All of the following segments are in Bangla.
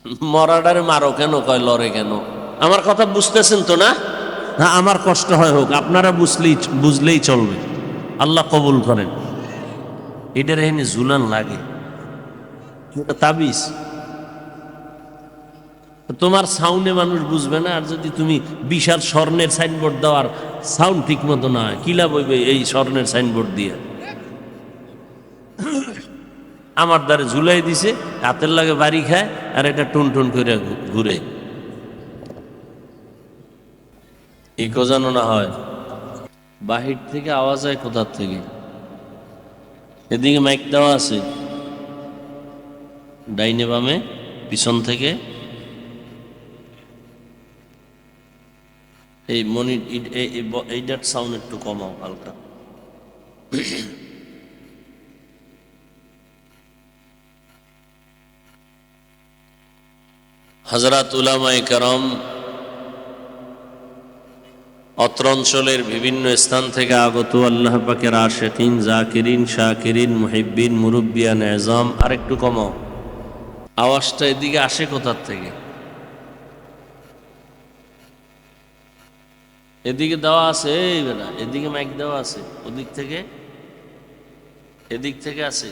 মরাডারে মারো কেন, কয় লড়ে কেন? আমার কথা বুঝতেছেন তো না? হ্যাঁ, আমার কষ্ট হয় হোক, আপনারা বুঝলেই চলবে। আল্লাহ কবুল করেন। এটার এখানে জুলান লাগে তাবিজ। তোমার সাউন্ডে মানুষ বুঝবে না, আর যদি তুমি বিশাল স্বর্ণের সাইনবোর্ড দেওয়ার সাউন্ড ঠিক মতো না হয়, কিলা বইবে এই স্বর্ণের সাইনবোর্ড দিয়ে? আমার দ্বারে ঝুলাই দিছে, হাতের লাগে বাড়ি খায়, আর এটা টুন টুন করে ঘুরে। এই কোজানো না হয়, বাহির থেকে আওয়াজ হয় কোথার থেকে? এদিকে মাইক দেওয়া আছে, ডাইনে বামে পিছন থেকে। এই মনি এইটার সাউন্ড একটু কমাও হালকা। হযরত উলামায়ে কেরাম অত্র অঞ্চলের বিভিন্ন স্থান থেকে আগত আল্লাহ পাকের আশিকিন, জাকিরিন, শাকিরিন, মুহিব্বিন, মুরব্বিয়ান এজাম। আরেকটু কমাও আওয়াজটা। এদিকে আসে কোথার থেকে? এদিকে দেওয়া আছে, এই বেটা এদিকে মাইক দেওয়া আছে, ওদিক থেকে এদিক থেকে আছে,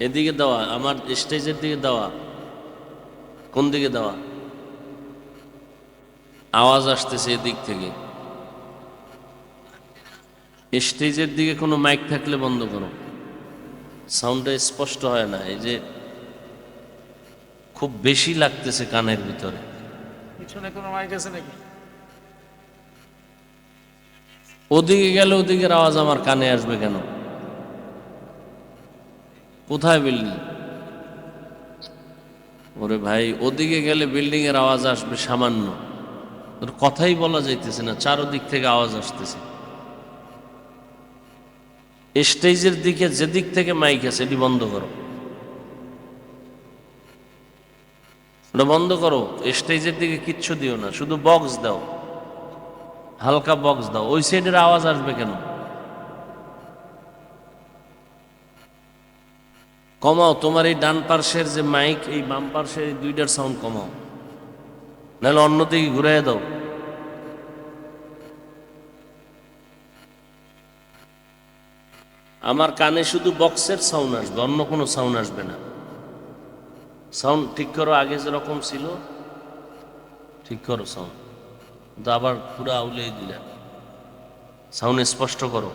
এদিকে দেওয়া, আমার স্টেজের দিকে দেওয়া। কোন দিকে দেওয়া? আওয়াজ আসতেছে এদিক থেকে। স্টেজের দিকে কোনো মাইক থাকলে বন্ধ করো, সাউন্ডটা স্পষ্ট হয় না। এই যে খুব বেশি লাগতেছে কানের ভিতরে। পিছনে কোনো মাইক আছে নাকি? ওদিকে গেলে ওদিকের আওয়াজ আমার কানে আসবে কেন? কোথায় বিল্ডিং? ওরে ভাই, ওদিকে গেলে বিল্ডিং এর আওয়াজ আসবে সামান্য, তোর কথাই বলা যাইতেছে না, চারোদিক থেকে আওয়াজ আসতেছে। স্টেজের দিকে যেদিক থেকে মাইক আছে এটি বন্ধ করো, ওটা বন্ধ করো। স্টেজের দিকে কিচ্ছু দিও না, শুধু বক্স দাও, হালকা বক্স দাও। ওই সাইডের আওয়াজ আসবে কেন? কমাও। তোমার এই ডান পার্শ্বের যে মাইক, এই বাম পার্শ্বের এই দুইটার সাউন্ড কমাও, নাহলে অন্যদিকে ঘুরাই দাও। আমার কানে শুধু বক্সের সাউন্ড আসবে, অন্য কোনো সাউন্ড আসবে না। সাউন্ড ঠিক করো, আগে যেরকম ছিল ঠিক করো সাউন্ড, কিন্তু আবার পুরো আউলিয়ে দিলাম। সাউন্ড স্পষ্ট করো।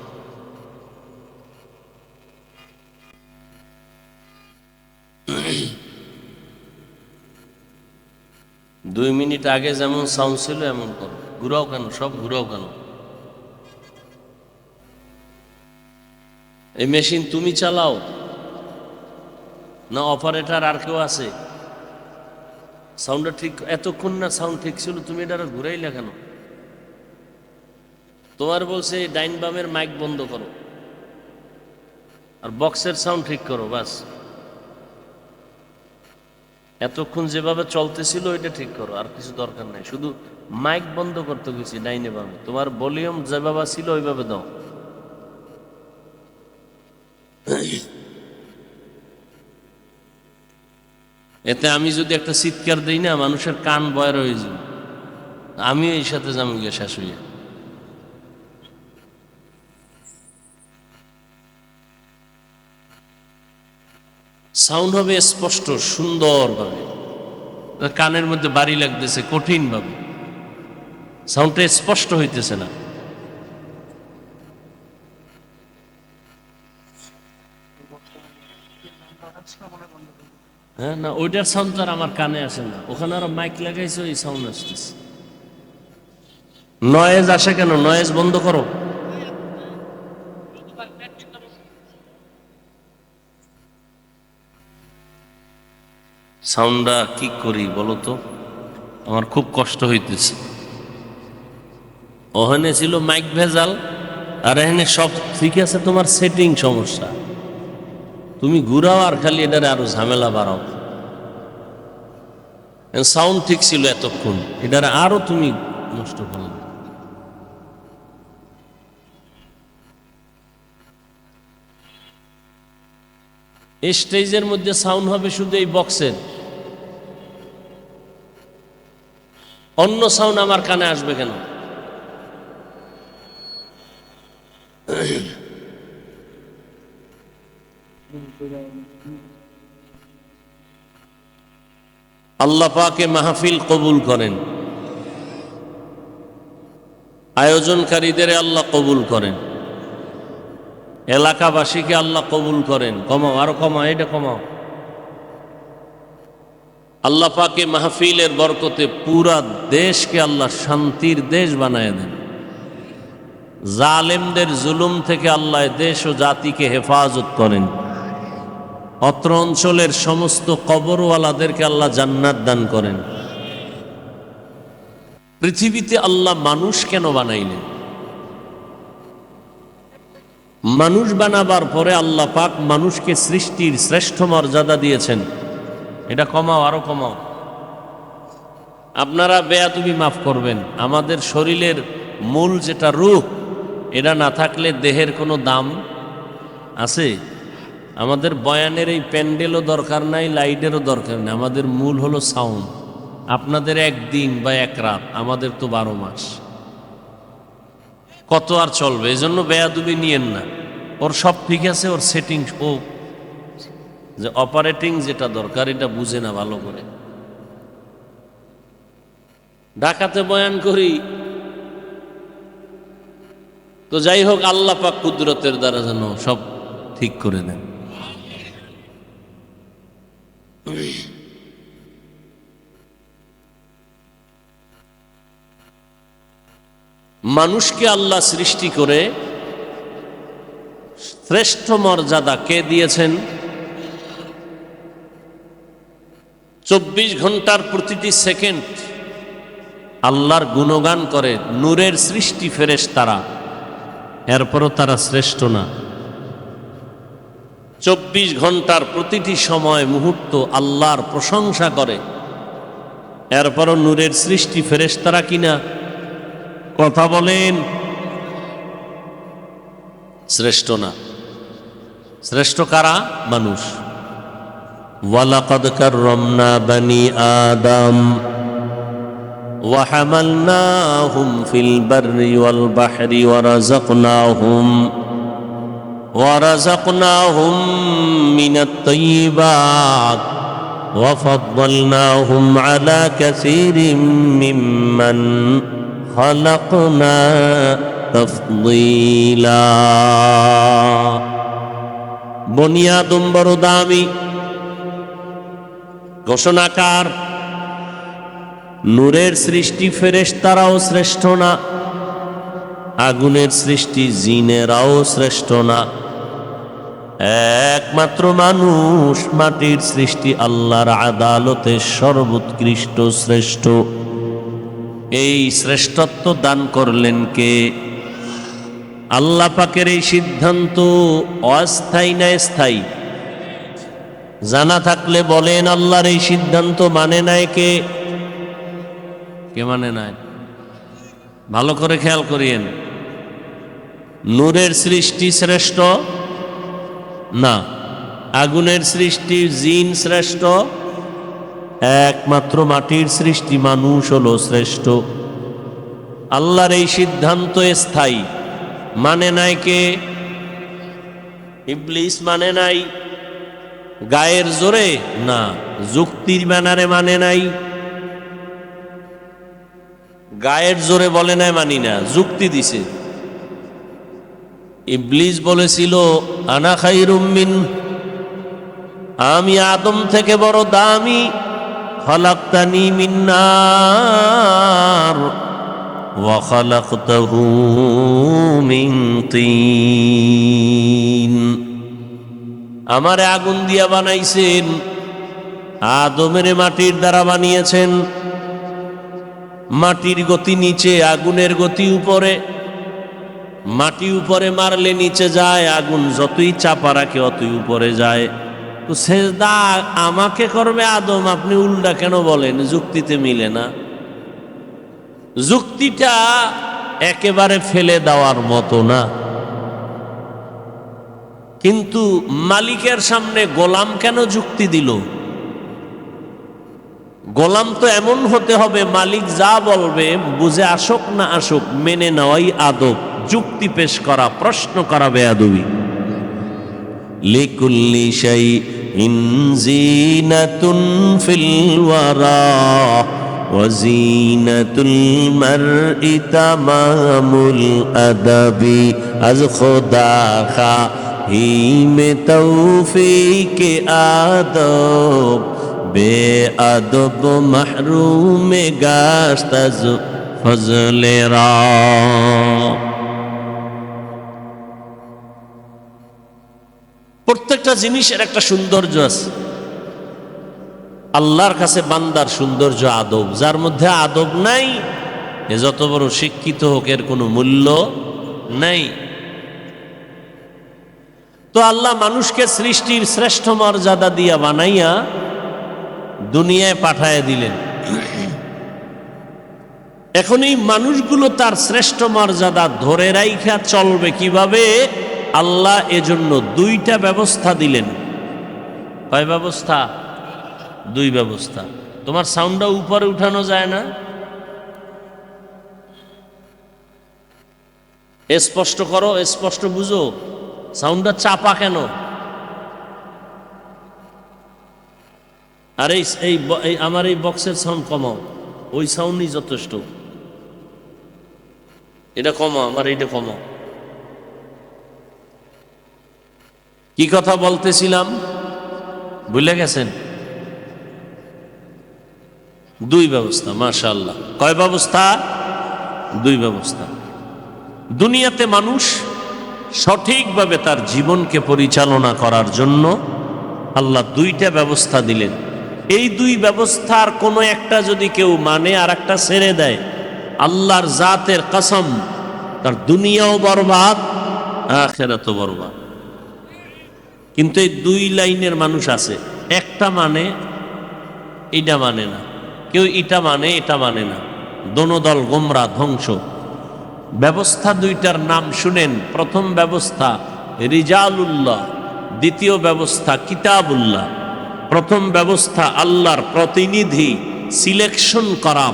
দুই মিনিট আগে যেমন সাউন্ড ছিল এমন করো। ঘুরাও কেন? সব ঘুরাও কেন? এই মেশিন তুমি চালাও না অপারেটর আর কেউ আছে? সাউন্ডটা ঠিক, এতক্ষণ না সাউন্ড ঠিক ছিল, তুমি এটা ঘুরাইলে কেন? তোমার বলছে ডাইন বামের মাইক বন্ধ করো আর বক্সের সাউন্ড ঠিক করো, বাস। এতক্ষণ যেভাবে চলতেছিল ওইটা ঠিক করো, আর কিছু দরকার নাই। শুধু মাইক বন্ধ করতে গেছি ডাইনে বামে, তোমার ভলিউম যেভাবে ছিল ওইভাবে দাও। এতে আমি যদি একটা চিৎকার দিই না, মানুষের কান বয়র হয়ে যাবে, আমিও এই সাথে যাবো গিয়ে শেষ হইয়া। সাউন্ড হবে স্পষ্ট সুন্দরভাবে, কানের মধ্যে বাড়ি লাগতেছে কঠিন ভাবে, সাউন্ডটা স্পষ্ট হইতেছে না। হ্যাঁ, না ওইটার সাউন্ড তো আর আমার কানে আসে না, ওখানে আরো মাইক লাগাইছে, ওই সাউন্ড আসতেছে। নয়েজ আসে কেন? নয়েজ বন্ধ করো। সাউন্ডটা কি করি বলো তো, আমার খুব কষ্ট হইতেছে। ওখানে ছিল মাইক ভেজাল, আর এখানে সব ঠিক আছে, তোমার সেটিং সমস্যা। তুমি ঘুরাও আর খালি এটারে আরো ঝামেলা বাড়াও। সাউন্ড ঠিক ছিল এতক্ষণ, এটারে আরো তুমি নষ্ট করো। স্টেজের মধ্যে সাউন্ড হবে শুধু এই বক্সের, অন্য সাউন্ড আমার কানে আসবে কেন? আল্লাহ পাকে মাহফিল কবুল করেন, আয়োজনকারীদের আল্লাহ কবুল করেন, এলাকাবাসীকে আল্লাহ কবুল করেন। কমাও, আরো কমাও, এটা কমাও। আল্লাহ পাকে মাহফিলের বরকতে পুরা দেশকে আল্লাহ শান্তির দেশ বানায় দেন। জালেমদের জুলুম থেকে আল্লাহ দেশ ও জাতিকে হেফাজত করেন। অত্র অঞ্চলের সমস্ত কবরওয়ালাদেরকে আল্লাহ জান্নাত দান করেন। পৃথিবীতে আল্লাহ মানুষ কেন বানাইলেন? মানুষ বানাবার পরে আল্লাহ পাক মানুষকে সৃষ্টির শ্রেষ্ঠ মর্যাদা দিয়েছেন। এটা কমাও, আরো কমাও। আপনারা বেয়াদবি মাফ করবেন, আমাদের শরীরের মূল যেটা রূহ, এটা না থাকলে দেহের কোনো দাম আছে? আমাদের বয়ানের এই প্যান্ডেলও দরকার নাই, লাইটেরও দরকার নেই। আমাদের মূল হলো সাউন্ড। আপনাদের একদিন বা এক রাত, আমাদের তো 12 মাস। কত আর চলবে? এই জন্য বেয়াদবি নিয়েন না। ওর সব ঠিক আছে, ওর সেটিং, ও যে অপারেটিং যেটা দরকার এটা বুঝে না ভালো করে। ঢাকাতে বয়ান করি তো যাই হোক, আল্লাহ পাক কুদরতের দ্বারা যেন সব ঠিক করে দেন। মানুষকে আল্লাহ সৃষ্টি করে শ্রেষ্ঠ মর্যাদা কে দিয়েছেন? 24 ঘন্টার প্রতিটি সেকেন্ড আল্লাহর গুণগান করে নূরের সৃষ্টি ফেরেশতারা, এরপরও তারা শ্রেষ্ঠ না। 24 ঘন্টার প্রতিটি সময় মুহূর্ত আল্লাহর প্রশংসা করে, এরপরও নূরের সৃষ্টি ফেরেশতারা কিনা? কথা বলেন, শ্রেষ্ঠ না। শ্রেষ্ঠ কারা? মানুষ। ওয়ালাকাদ কাররামনা বানি আদম ওয়া হামালনাহুম ফিল বাররি ওয়াল বাহরি ওয়া রাযাকনাহুম মিনাত তাইয়্যিবাত ওয়া ফাদ্দালনাহুম আলা কাসীরিম মিম্মান খালাকনা তাফদীলা। বনি আদম বড় দামি, ঘোষণাকার। নূরের সৃষ্টি ফেরেশতারাও শ্রেষ্ঠ না, আগুনের সৃষ্টি জিনেরাও শ্রেষ্ঠ না। একমাত্র মানুষ, মাটির সৃষ্টি আল্লাহর আদালতে সর্বোৎকৃষ্ট শ্রেষ্ঠ। এই শ্রেষ্ঠত্ব দান করলেন কে? আল্লাহ পাকের এই সিদ্ধান্ত অস্থায়ী না স্থায়ী? জানা থাকলে বলেন, আল্লাহর এই সিদ্ধান্ত মানে নাই কে? কে মানে নাই? ভালো করে খেয়াল করিয়েন। নূরের সৃষ্টি শ্রেষ্ঠ না, আগুনের সৃষ্টি জিন শ্রেষ্ঠ, একমাত্র মাটির সৃষ্টি মানুষ হলো শ্রেষ্ঠ। আল্লাহর এই সিদ্ধান্ত স্থায়ী, মানে নাই কে? ইবলিস মানে নাই। গায়ের জোরে না, যুক্তির ব্যানারে মানে নাই। গায়ের জোরে বলে নাই মানি না, যুক্তি দিছে। ইবলিস বলেছিল আনা খায়রুম মিন, আমি আদম থেকে বড় দামি। খালাকতানি মিন নার ওয়া খালাকতাহু মিন তিন। আমারে আগুন দিয়া বানাইছেন, আদমের মাটির দ্বারা বানিয়েছেন। মাটির গতি নিচে, আগুনের গতি উপরে। মাটি উপরে মারলে নিচে যায়, আগুন যতই চাপা রাখে অতই উপরে যায়। তো সেজদা আমাকে করবে আদম, আপনি উল্টা কেন বলেন? যুক্তিতে মিলে না। যুক্তিটা একেবারে ফেলে দেওয়ার মতো না, কিন্তু মালিকের সামনে গোলাম কেন যুক্তি দিল? গোলাম তো এমন হতে হবে, মালিক যা বলবে বুঝে আসুক না আসুক মেনে নেওয়াই আদব। যুক্তি পেশ করা, প্রশ্ন করা বেয়াদবি। লিকুল্লি শাইইন জিনাতুন ফিল ওয়ারা ওয়া জিনাতুল মারই তামামুল আদাবি। আজ খোদা খাহি মে তৌফিকে আদব বেআদব মাহরুম গাশত আজ ফজলে রা। প্রত্যেকটা জিনিসের একটা সৌন্দর্য আছে। আল্লাহর কাছে বান্দার সৌন্দর্য আদব। যার মধ্যে আদব নাই, এ যত বড় শিক্ষিত হোক এর কোনো মূল্য নাই। তো আল্লাহ মানুষকে সৃষ্টির শ্রেষ্ঠ মর্যাদা দিয়া বানাইয়া দুনিয়ায় পাঠায় দিলেন। এখন এই মানুষগুলো তার শ্রেষ্ঠ মর্যাদা ধরে রাইখা চলবে কিভাবে? আল্লাহ এজন্য দুইটা ব্যবস্থা দিলেন। কয় ব্যবস্থা? দুই ব্যবস্থা। তোমার সাউন্ডটা উপরে উঠানো যায় না? স্পষ্ট করো, স্পষ্ট বুঝো। সাউন্ডটা চাপা কেন? আর এই আমার এই বক্সের সাউন্ড কমাও, ওই সাউন্ডই যথেষ্ট। এটা কমাও, আমার এইটা কমাও। কি কথা বলতেছিলাম ভুলে গেছেন? দুই ব্যবস্থা। মাশাআল্লাহ। কয় ব্যবস্থা? দুই ব্যবস্থা। দুনিয়াতে মানুষ সঠিকভাবে তার জীবনকে পরিচালনা করার জন্য আল্লাহ দুইটা ব্যবস্থা দিলেন। এই দুই ব্যবস্থার কোনো একটা যদি কেউ মানে আর একটা ছেড়ে দেয়, আল্লাহর জাতের কসম, তার দুনিয়াও বরবাদ, আখিরাতও বরবাদ। কিন্তু এই দুই লাইনের মানুষ আছে, একটা মানে এটা মানে না, কেউ এটা মানে এটা মানে না, দোনো দল গোমরা, ধ্বংস। ব্যবস্থা দুইটার নাম শুনেন। প্রথম ব্যবস্থা রিজালুল্লাহ, দ্বিতীয় ব্যবস্থা কিতাবুল্লাহ। প্রথম ব্যবস্থা আল্লাহর প্রতিনিধি সিলেকশন করা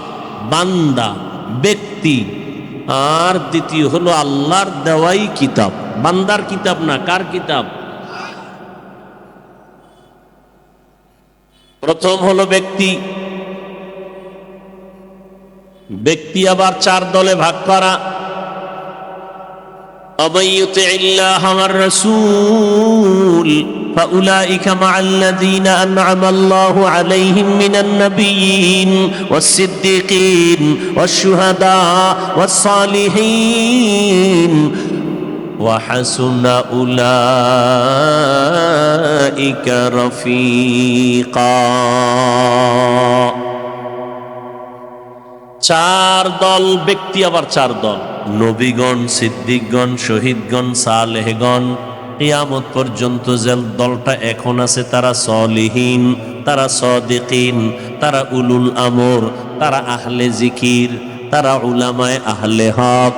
বান্দা, ব্যক্তি, আর দ্বিতীয় হলো আল্লাহর দেওয়াই কিতাব। বান্দার কিতাব না, কার কিতাব? প্রথম হলো ব্যক্তি। ব্যক্তি আবার চার দলে ভাগ করা। আবাইয়ুতিল্লাহ ওয়ার রাসূল ফাউলাইকা মাআল্লাযীনা আন'আমাল্লাহু আলাইহিম মিনান নাবিয়্যিন ওয়াস-সিদ্দীকিন ওয়াশ-শুহাদা ওয়াস-সালিহিন ওয়া হাসুনা উলাইকা রাফীকা। চার দল ব্যক্তি, আবার চার দল নবীগণ, সিদ্দিকগণ, শহীদগণ, সালেহগণ। কিয়ামত পর্যন্ত যে দলটা এখন আছে তারা সলিহিন, তারা সাদিকিন, তারা উলুল আমর, তারা আহলে জিকির, তারা উলামায়ে আহলে হক।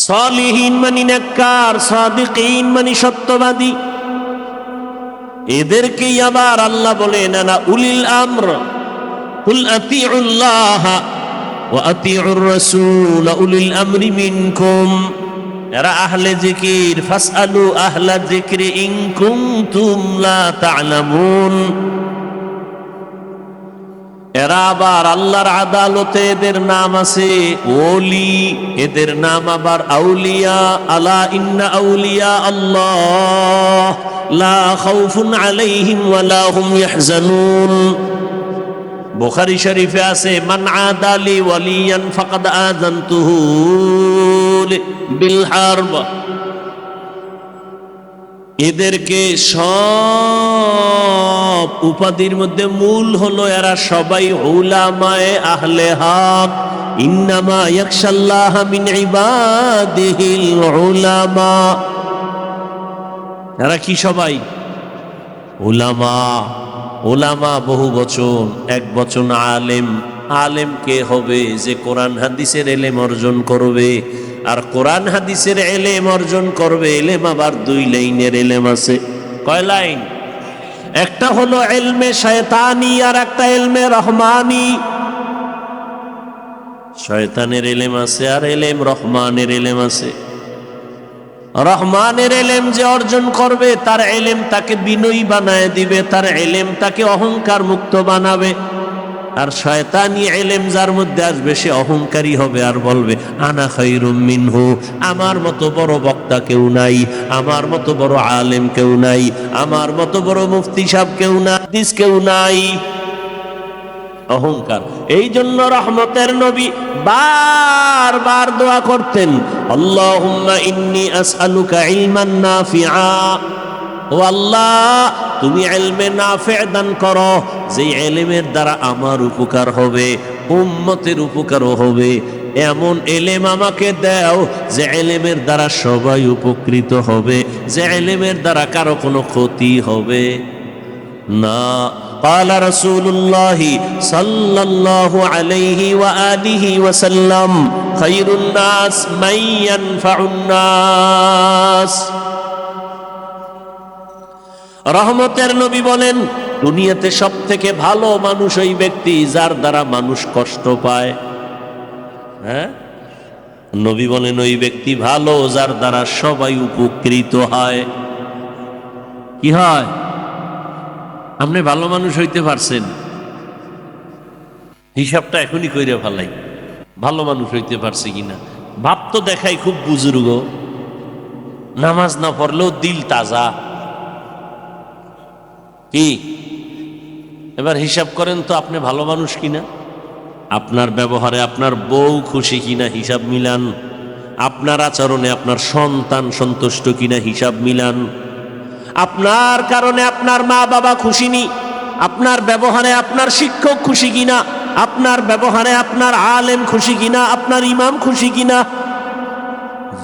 সলিহিন মানে নেককার, সাদিকিন মানে সত্যবাদী। এদেরকেই আবার আল্লাহ বলেন না উলিল আমর, কুল আতিউল্লাহ ওয়া আতিউর রাসূল উলিল আমরি মিনকুম। এরা আহলে জিকির, ফাসআলু আহলা যিকরি ইন কুনতুম লা তা'লামুন। এরা আবার আল্লাহর আদালতে এদের নাম আছে ওলি, এদের নাম আবার আউলিয়া। আলা ইন্না আউলিয়া আল্লাহ লা খাউফুন আলাইহিম ওয়া লা হুম ইয়াহজানুন। বুখারী শরীফে আছে মান আদালি ওয়ালিয়ান ফাকাদ আযানতুহু বিল হারব। এদেরকে সব উপাধির মধ্যে মূল হলো এরা সবাই উলামায়ে আহলে হক। ইন্নামা ইয়াখশাল্লাহ মিন ইবাদিহিল উলামা। এরা কি সবাই? উলামা। উলামা বহু বচন, এক বচন আলেম। আলেম কে হবে? যে কোরআন হাদিসের এলেম অর্জন করবে। আর কোরআন হাদিসের এলেম অর্জন করবে, এলেম আবার দুই লাইনের এলেম আছে। কয় লাইন? একটা হলো ইলমে শয়তানি আর একটা ইলমে রহমানি। শয়তানের ইলম আছে আর ইলম রহমানের ইলম আছে। রহমানের ইলম যে অর্জন করবে তার ইলম তাকে বিনয়ী বানায় দিবে, তার ইলম তাকে অহংকার মুক্ত বানাবে। আর শয়তানি ইলম যার মধ্যে আসবে সে অহংকারী হবে আর বলবে আনা খায়রুম মিনহু, আমার মতো বড় বক্তা কেউ নাই, আমার মতো বড় আলেম কেউ নাই, আমার মতো বড় মুফতি সাহেব কেউ নাই, হাদিস কেউ নাই। অহংকার। এই জন্য রহমতের নবী বারবার দোয়া করতেন, আল্লাহুম্মা ইন্নী আসআলুকা ইলমান নাফিআ, ও আল্লাহ তুমি ইলমে নাফি' দান করো, যে ইলমের দ্বারা আমার উপকার হবে, উম্মতের উপকারও হবে। এমন ইলম আমাকে দাও যে ইলমের দ্বারা সবাই উপকৃত হবে, যে ইলমের দ্বারা কারো কোনো ক্ষতি হবে না। قال رسول الله صلى الله عليه وآله وسلم خير الناس من ينفع الناس। রহমতের নবী বলেন, দুনিয়াতে সব থেকে ভালো মানুষ ওই ব্যক্তি যার দ্বারা মানুষ কষ্ট পায়। হ্যাঁ, নবী বলেন ওই ব্যক্তি ভালো যার দ্বারা সবাই উপকৃত হয়। কি হয়? আপনি ভালো মানুষ হইতে পারছেন, হিসাবটা এখনই কইরে ফেলাই, ভালো মানুষ হইতে পারছে কিনা। ভাব তো দেখাই খুব বুজুর্গ, নামাজ না পড়লেও দিল তাজা। কি এবার হিসাব করেন তো আপনি ভালো মানুষ কিনা। আপনার ব্যবহারে আপনার বউ খুশি কিনা হিসাব মিলান, আপনার আচরণে আপনার সন্তান সন্তুষ্ট কিনা হিসাব মিলান, আপনার কারণে আপনার মা বাবা খুশি নি, আপনার ব্যবহারে আপনার শিক্ষক খুশি কিনা, আপনার ব্যবহারে আপনার আলেম খুশি কিনা, আপনার ইমাম খুশি কিনা।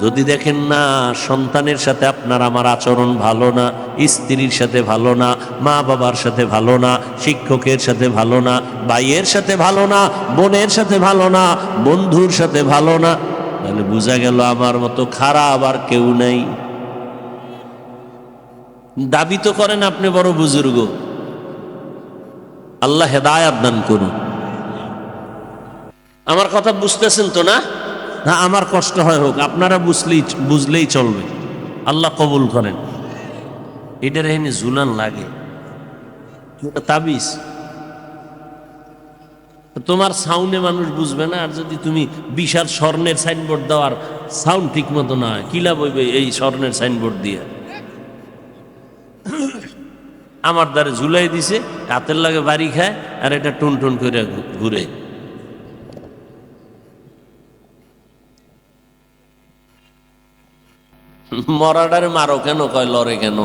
যদি দেখেন না সন্তানের সাথে আপনার আমার আচরণ ভালো না, স্ত্রীর সাথে ভালো না, মা বাবার সাথে ভালো না, শিক্ষকের সাথে ভালো না, ভাইয়ের সাথে ভালো না, বোনের সাথে ভালো না, বন্ধুর সাথে ভালো না, তাহলে বোঝা গেল আমার মতো খারাপ আর কেউ নেই। দাবি তো করেন আপনি বড় বুজুর্গ, আল্লাহ হেদায়াত দান করুন। আমার কথা বুঝতেছেন তো না? না, আমার কষ্ট হয় হোক, আপনারা বুঝলেই চলবে, আল্লাহ কবুল করেন। এটার এখানে জুলান লাগে তাবিজ, তোমার সাউন্ডে মানুষ বুঝবে না। আর যদি তুমি বিশাল স্বর্ণের সাইনবোর্ড দাও আর সাউন্ড ঠিক মতো না হয়, কিলা বইবে এই স্বর্ণের সাইনবোর্ড দিয়ে। আমার দ্বারে ঝুলাই দিছে, হাতের লাগে বাড়ি খায় আর এটা টুন টুন করে ঘুরে। মরাডারে মারো কেন, কয় লড়ে কেন।